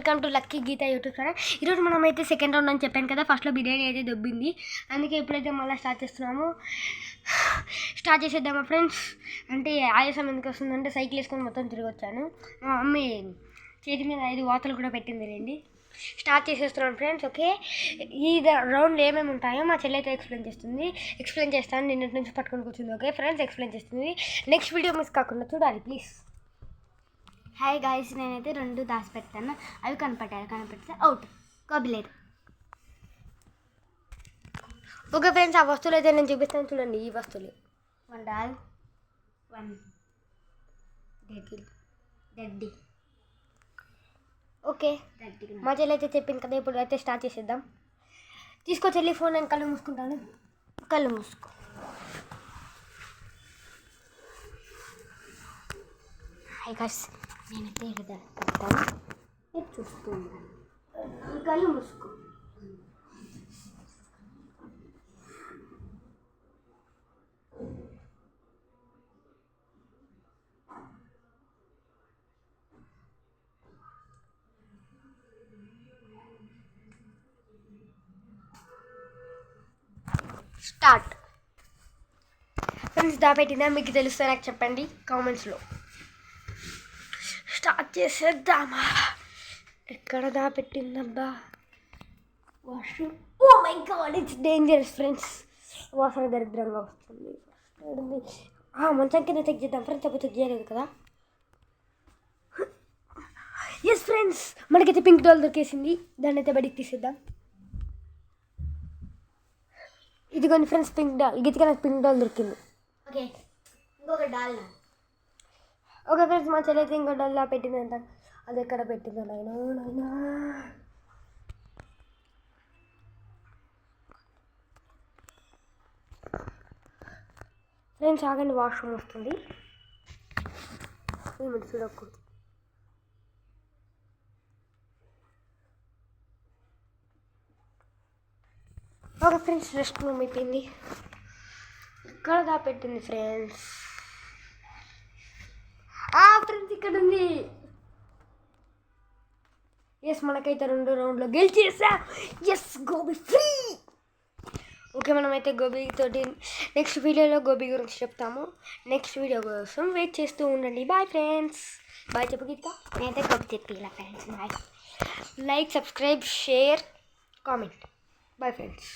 Welcome to lucky Geetha YouTube channel. ఈరోజు మనం అయితే సెకండ్ రౌండ్ అని చెప్పాను కదా. ఫస్ట్లో బిర్యానీ అయితే దొబ్బింది, అందుకే ఇప్పుడైతే మళ్ళీ స్టార్ట్ చేస్తున్నాము. స్టార్ట్ చేసేద్దామా ఫ్రెండ్స్? అంటే ఆయాసం ఎందుకు వస్తుందంటే సైకిల్ వేసుకొని మొత్తం తిరిగి వచ్చాను. మా మమ్మీ చేతి మీద 5 వాతలు కూడా పెట్టింది రండి. స్టార్ట్ చేసేస్తున్నాను ఫ్రెండ్స్. ఓకే, ఈ రౌండ్లో ఏమేమి ఉంటాయో మా చెల్లి అయితే ఎక్స్ప్లెయిన్ చేస్తాను. నిన్నటి నుంచి పట్టుకొని కూర్చుంది. ఓకే ఫ్రెండ్స్, ఎక్స్ప్లెయిన్ చేస్తుంది. నెక్స్ట్ వీడియో మిస్ కాకుండా చూడాలి ప్లీజ్. హాయ్ గాయస్, నేనైతే 2 దాచిపెడతాను. అవి కనపడితే అవుట్, కబిలేదు. ఓకే ఫ్రెండ్స్, ఆ వస్తువులు అయితే నేను చూపిస్తాను చూడండి. ఈ వస్తువులు 1 డాల్, 1 డడ్డీ. ఓకే, మా చెల్లి అయితే చెప్పింది కదా, ఇప్పుడు అయితే స్టార్ట్ చేసేద్దాం. తీసుకో చెల్లి ఫోన్, నేను కళ్ళు మూసుకుంటాను. కళ్ళు మూసుకో. హాయ్ గాయస్, నేనైతే ఇలా పెడతాను, నేను చూస్తూ ఉన్నాను. కళ్ళు మూసుకో. స్టార్ట్. ఫ్రెండ్స్, దాపెట్టిందా మీకు తెలుస్తే నాకు చెప్పండి కామెంట్స్లో. స్టార్ట్ చేసేద్దామా? ఎక్కడ దాపెట్టిందబ్బా? Washroom. Oh my god, it's dangerous friends. వాసన దరిద్రంగా వస్తుంది. మంచం కింద చెక్ చేద్దాం ఫ్రెండ్స్, అప్పుడు చెక్ చేయలేదు కదా. ఎస్ ఫ్రెండ్స్, మనకైతే పింక్ డాల్ దొరికేసింది. దాన్ని అయితే బయటికి తీసేద్దాం. ఇదిగోండి ఫ్రెండ్స్, పింక్ డాల్. గీతగా నాకు పింక్ డాల్ దొరికింది. ఓకే, ఇంకొక డాల్. ఓకే ఫ్రెండ్స్, మా చెల్లి అయితే ఇంకో డాల్ పెట్టిందంట. అది ఎక్కడ పెట్టిందో నాయనా. ఫ్రెండ్స్ ఆగండి, వాష్రూమ్ వస్తుంది. చూడకూడదు. ఓకే ఫ్రెండ్స్, రెస్ట్ రూమ్ అయిపోయింది. ఇక్కడ దాపెట్టింది ఫ్రెండ్స్. ఫ్రెండ్స్ ఇక్కడ ఉంది. ఎస్, మనకైతే 2 రౌండ్లో గెలిచేసా. ఎస్, గోబీ ఫ్రీ. ఓకే, మనమైతే గోబీ తోటి నెక్స్ట్ వీడియోలో గోబీ గురించి చెప్తాము. నెక్స్ట్ వీడియో కోసం వెయిట్ చేస్తూ ఉండండి. Bye friends. బాయ్ చెప్పు గీత. నేనైతే గోబీ చెప్పిలా friends. Bye. Like, subscribe, share, comment. Bye friends.